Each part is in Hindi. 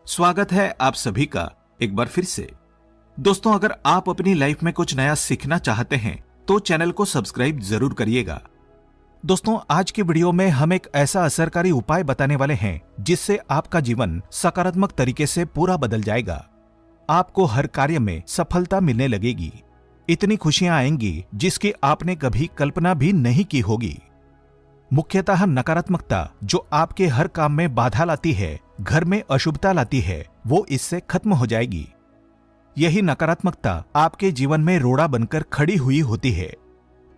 स्वागत है आप सभी का एक बार फिर से। दोस्तों, अगर आप अपनी लाइफ में कुछ नया सीखना चाहते हैं तो चैनल को सब्सक्राइब जरूर करिएगा। दोस्तों, आज की वीडियो में हम एक ऐसा असरकारी उपाय बताने वाले हैं जिससे आपका जीवन सकारात्मक तरीके से पूरा बदल जाएगा। आपको हर कार्य में सफलता मिलने लगेगी। इतनी खुशियां आएंगी जिसकी आपने कभी कल्पना भी नहीं की होगी। मुख्यतः नकारात्मकता जो आपके हर काम में बाधा लाती है, घर में अशुभता लाती है, वो इससे खत्म हो जाएगी। यही नकारात्मकता आपके जीवन में रोड़ा बनकर खड़ी हुई होती है।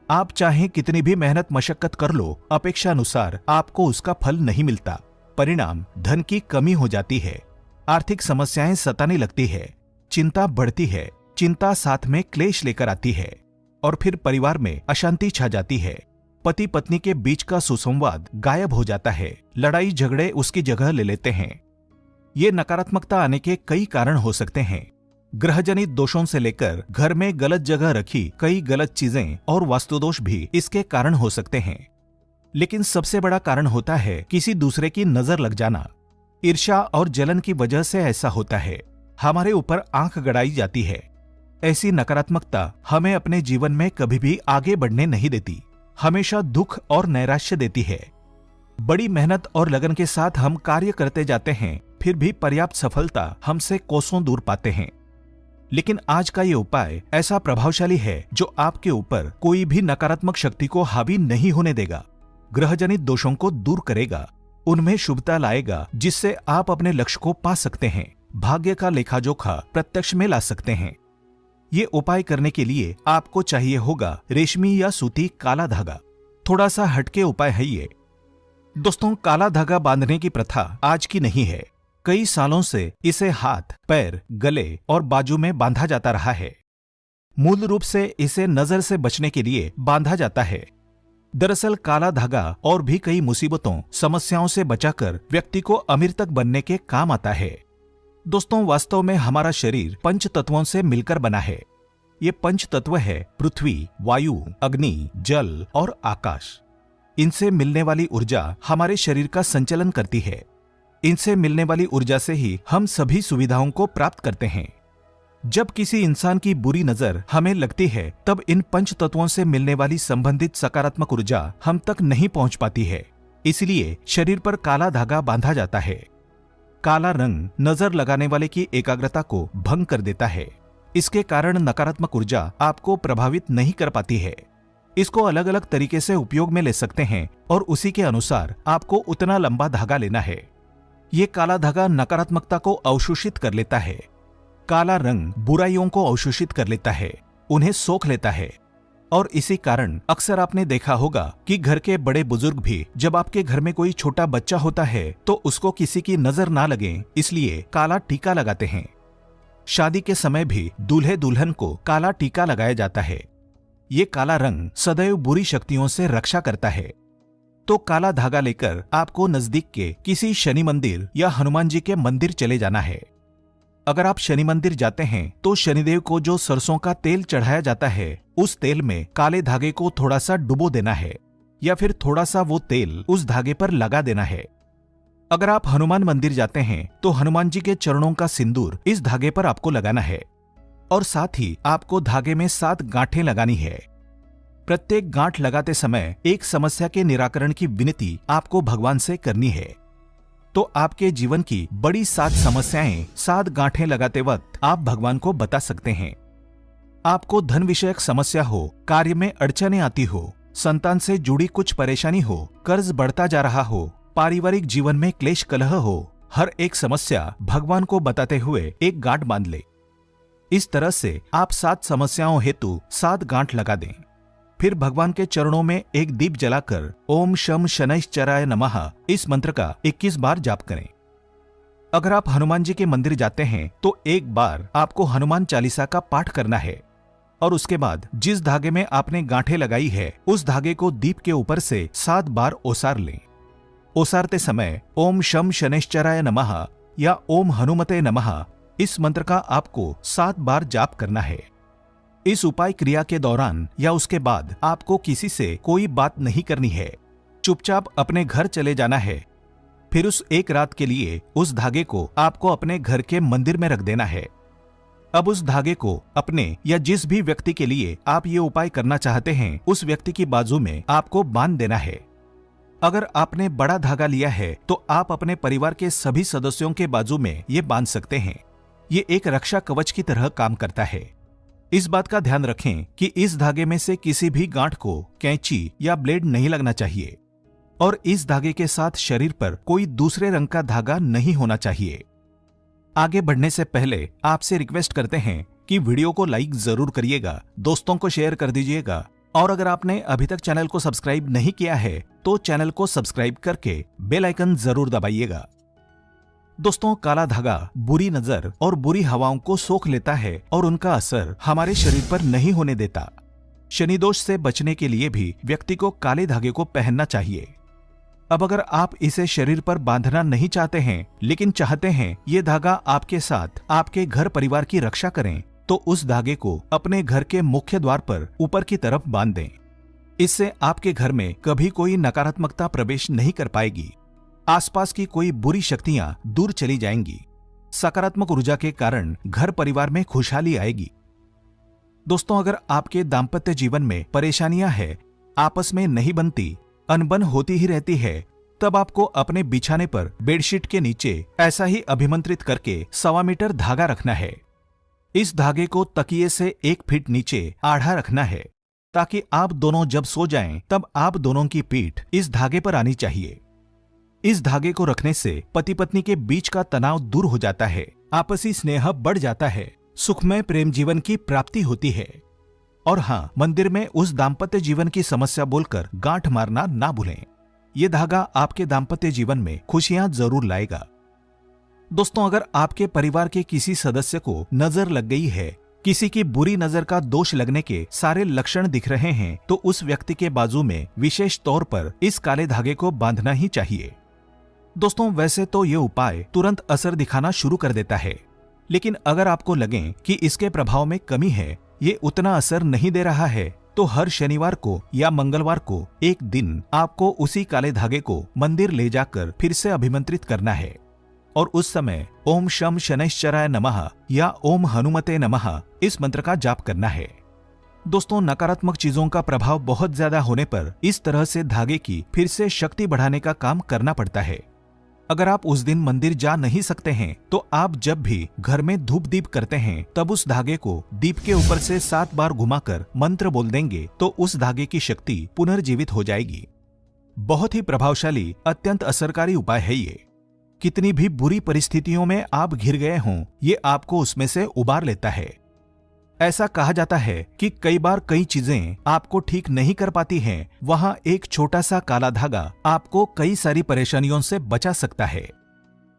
आप चाहे कितनी भी मेहनत मशक्कत कर लो, अपेक्षा अनुसार आपको उसका फल नहीं मिलता। परिणाम धन की कमी हो जाती है, आर्थिक समस्याएं सताने लगती है, चिंता बढ़ती है, चिंता साथ में क्लेश लेकर आती है और फिर परिवार में अशांति छा जाती है। पति पत्नी के बीच का सुसंवाद गायब हो जाता है, लड़ाई झगड़े उसकी जगह ले लेते हैं। ये नकारात्मकता आने के कई कारण हो सकते हैं। ग्रहजनित दोषों से लेकर घर में गलत जगह रखी कई गलत चीजें और वास्तुदोष भी इसके कारण हो सकते हैं। लेकिन सबसे बड़ा कारण होता है किसी दूसरे की नजर लग जाना। ईर्ष्या और जलन की वजह से ऐसा होता है। हमारे ऊपर आंख गड़ाई जाती है। ऐसी नकारात्मकता हमें अपने जीवन में कभी भी आगे बढ़ने नहीं देती, हमेशा दुख और नैराश्य देती है। बड़ी मेहनत और लगन के साथ हम कार्य करते जाते हैं, फिर भी पर्याप्त सफलता हमसे कोसों दूर पाते हैं। लेकिन आज का ये उपाय ऐसा प्रभावशाली है जो आपके ऊपर कोई भी नकारात्मक शक्ति को हावी नहीं होने देगा। ग्रहजनित दोषों को दूर करेगा, उनमें शुभता लाएगा, जिससे आप अपने लक्ष्य को पा सकते हैं, भाग्य का लेखा जोखा प्रत्यक्ष में ला सकते हैं। ये उपाय करने के लिए आपको चाहिए होगा रेशमी या सूती काला धागा। थोड़ा सा हटके उपाय है ये। दोस्तों, काला धागा बांधने की प्रथा आज की नहीं है। कई सालों से इसे हाथ, पैर, गले और बाजू में बांधा जाता रहा है। मूल रूप से इसे नजर से बचने के लिए बांधा जाता है। दरअसल काला धागा और भी कई मुसीबतों, समस्याओं से बचाकर व्यक्ति को अमीर तक बनने के काम आता है। दोस्तों, वास्तव में हमारा शरीर पंच तत्वों से मिलकर बना है। ये पंच तत्व है पृथ्वी, वायु, अग्नि, जल और आकाश। इनसे मिलने वाली ऊर्जा हमारे शरीर का संचालन करती है। इनसे मिलने वाली ऊर्जा से ही हम सभी सुविधाओं को प्राप्त करते हैं। जब किसी इंसान की बुरी नजर हमें लगती है, तब इन पंच तत्वों से मिलने वाली संबंधित सकारात्मक ऊर्जा हम तक नहीं पहुंच पाती है। इसलिए शरीर पर काला धागा बांधा जाता है। काला रंग नजर लगाने वाले की एकाग्रता को भंग कर देता है। इसके कारण नकारात्मक ऊर्जा आपको प्रभावित नहीं कर पाती है। इसको अलग अलग तरीके से उपयोग में ले सकते हैं और उसी के अनुसार आपको उतना लंबा धागा लेना है। ये काला धागा नकारात्मकता को अवशोषित कर लेता है। काला रंग बुराइयों को अवशोषित कर लेता है, उन्हें सोख लेता है। और इसी कारण अक्सर आपने देखा होगा कि घर के बड़े बुजुर्ग भी जब आपके घर में कोई छोटा बच्चा होता है तो उसको किसी की नजर ना लगे, इसलिए काला टीका लगाते हैं। शादी के समय भी दूल्हे दुल्हन को काला टीका लगाया जाता है। ये काला रंग सदैव बुरी शक्तियों से रक्षा करता है। तो काला धागा लेकर आपको नजदीक के किसी शनि मंदिर या हनुमान जी के मंदिर चले जाना है। अगर आप शनि मंदिर जाते हैं तो शनिदेव को जो सरसों का तेल चढ़ाया जाता है, उस तेल में काले धागे को थोड़ा सा डुबो देना है या फिर थोड़ा सा वो तेल उस धागे पर लगा देना है। अगर आप हनुमान मंदिर जाते हैं तो हनुमान जी के चरणों का सिंदूर इस धागे पर आपको लगाना है और साथ ही आपको धागे में 7 गांठें लगानी है। प्रत्येक गांठ लगाते समय एक समस्या के निराकरण की विनती आपको भगवान से करनी है। तो आपके जीवन की बड़ी 7 समस्याएं 7 गांठें लगाते वक्त आप भगवान को बता सकते हैं। आपको धन विषयक समस्या हो, कार्य में अड़चनें आती हो, संतान से जुड़ी कुछ परेशानी हो, कर्ज बढ़ता जा रहा हो, पारिवारिक जीवन में क्लेश कलह हो, हर एक समस्या भगवान को बताते हुए एक गांठ बांध ले। इस तरह से आप 7 समस्याओं हेतु 7 गांठ लगा दें। फिर भगवान के चरणों में एक दीप जलाकर ओम शम शनैश्चराय नमः इस मंत्र का 21 बार जाप करें। अगर आप हनुमान जी के मंदिर जाते हैं तो एक बार आपको हनुमान चालीसा का पाठ करना है और उसके बाद जिस धागे में आपने गांठें लगाई है उस धागे को दीप के ऊपर से 7 बार ओसार लें। ओसारते समय ओम शम शनैश्चराय नमः या ओम हनुमते नमः इस मंत्र का आपको 7 बार जाप करना है। इस उपाय क्रिया के दौरान या उसके बाद आपको किसी से कोई बात नहीं करनी है। चुपचाप अपने घर चले जाना है। फिर उस एक रात के लिए उस धागे को आपको अपने घर के मंदिर में रख देना है। अब उस धागे को अपने या जिस भी व्यक्ति के लिए आप ये उपाय करना चाहते हैं उस व्यक्ति की बाजू में आपको बांध देना है। अगर आपने बड़ा धागा लिया है तो आप अपने परिवार के सभी सदस्यों के बाजू में ये बांध सकते हैं। ये एक रक्षा कवच की तरह काम करता है। इस बात का ध्यान रखें कि इस धागे में से किसी भी गांठ को कैंची या ब्लेड नहीं लगना चाहिए और इस धागे के साथ शरीर पर कोई दूसरे रंग का धागा नहीं होना चाहिए। आगे बढ़ने से पहले आपसे रिक्वेस्ट करते हैं कि वीडियो को लाइक जरूर करिएगा, दोस्तों को शेयर कर दीजिएगा और अगर आपने अभी तक चैनल को सब्सक्राइब नहीं किया है तो चैनल को सब्सक्राइब करके बेल आइकन जरूर दबाइएगा। दोस्तों, काला धागा बुरी नजर और बुरी हवाओं को सोख लेता है और उनका असर हमारे शरीर पर नहीं होने देता। शनि दोष से बचने के लिए भी व्यक्ति को काले धागे को पहनना चाहिए। अब अगर आप इसे शरीर पर बांधना नहीं चाहते हैं लेकिन चाहते हैं ये धागा आपके साथ आपके घर परिवार की रक्षा करें तो उस धागे को अपने घर के मुख्य द्वार पर ऊपर की तरफ बांध दें। इससे आपके घर में कभी कोई नकारात्मकता प्रवेश नहीं कर पाएगी। आसपास की कोई बुरी शक्तियां दूर चली जाएंगी। सकारात्मक ऊर्जा के कारण घर परिवार में खुशहाली आएगी। दोस्तों, अगर आपके दाम्पत्य जीवन में परेशानियां हैं, आपस में नहीं बनती, अनबन होती ही रहती है, तब आपको अपने बिछाने पर बेडशीट के नीचे ऐसा ही अभिमंत्रित करके 1.25 मीटर धागा रखना है। इस धागे को तकिए से 1 फीट नीचे आढ़ा रखना है ताकि आप दोनों जब सो जाएं तब आप दोनों की पीठ इस धागे पर आनी चाहिए। इस धागे को रखने से पति पत्नी के बीच का तनाव दूर हो जाता है, आपसी स्नेह बढ़ जाता है, सुखमय प्रेम जीवन की प्राप्ति होती है। और हाँ, मंदिर में उस दाम्पत्य जीवन की समस्या बोलकर गांठ मारना ना भूलें। ये धागा आपके दाम्पत्य जीवन में खुशियां जरूर लाएगा। दोस्तों, अगर आपके परिवार के किसी सदस्य को नजर लग गई है, किसी की बुरी नजर का दोष लगने के सारे लक्षण दिख रहे हैं तो उस व्यक्ति के बाजू में विशेष तौर पर इस काले धागे को बांधना ही चाहिए। दोस्तों, वैसे तो ये उपाय तुरंत असर दिखाना शुरू कर देता है, लेकिन अगर आपको लगे कि इसके प्रभाव में कमी है, ये उतना असर नहीं दे रहा है, तो हर शनिवार को या मंगलवार को एक दिन आपको उसी काले धागे को मंदिर ले जाकर फिर से अभिमंत्रित करना है और उस समय ओम शम शनैश्चराय नमः या ओम हनुमते नमः इस मंत्र का जाप करना है। दोस्तों, नकारात्मक चीजों का प्रभाव बहुत ज्यादा होने पर इस तरह से धागे की फिर से शक्ति बढ़ाने का काम करना पड़ता है। अगर आप उस दिन मंदिर जा नहीं सकते हैं तो आप जब भी घर में धूप दीप करते हैं तब उस धागे को दीप के ऊपर से 7 बार घुमाकर मंत्र बोल देंगे तो उस धागे की शक्ति पुनर्जीवित हो जाएगी। बहुत ही प्रभावशाली, अत्यंत असरकारी उपाय है ये। कितनी भी बुरी परिस्थितियों में आप घिर गए हों, ये आपको उसमें से उबार लेता है। ऐसा कहा जाता है कि कई बार कई चीजें आपको ठीक नहीं कर पाती हैं, वहां एक छोटा सा काला धागा आपको कई सारी परेशानियों से बचा सकता है।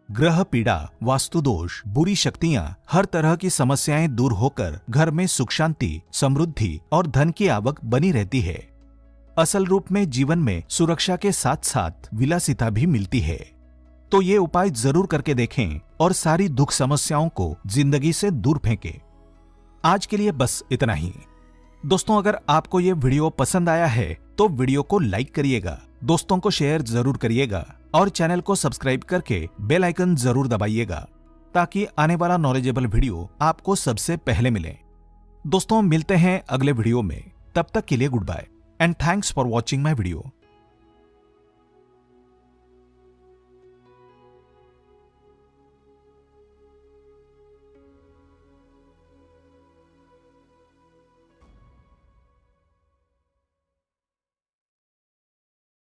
ग्रह पीड़ा, वास्तु दोष, बुरी शक्तियां, हर तरह की समस्याएं दूर होकर घर में सुख शांति, समृद्धि और धन की आवक बनी रहती है। असल रूप में जीवन में सुरक्षा के साथ साथ विलासिता भी मिलती है। तो ये उपाय जरूर करके देखें और सारी दुख समस्याओं को जिंदगी से दूर फेंकें। आज के लिए बस इतना ही। दोस्तों, अगर आपको ये वीडियो पसंद आया है तो वीडियो को लाइक करिएगा, दोस्तों को शेयर जरूर करिएगा और चैनल को सब्सक्राइब करके बेल आइकन जरूर दबाइएगा ताकि आने वाला नॉलेजेबल वीडियो आपको सबसे पहले मिले। दोस्तों, मिलते हैं अगले वीडियो में, तब तक के लिए goodbye and thanks for watching my video.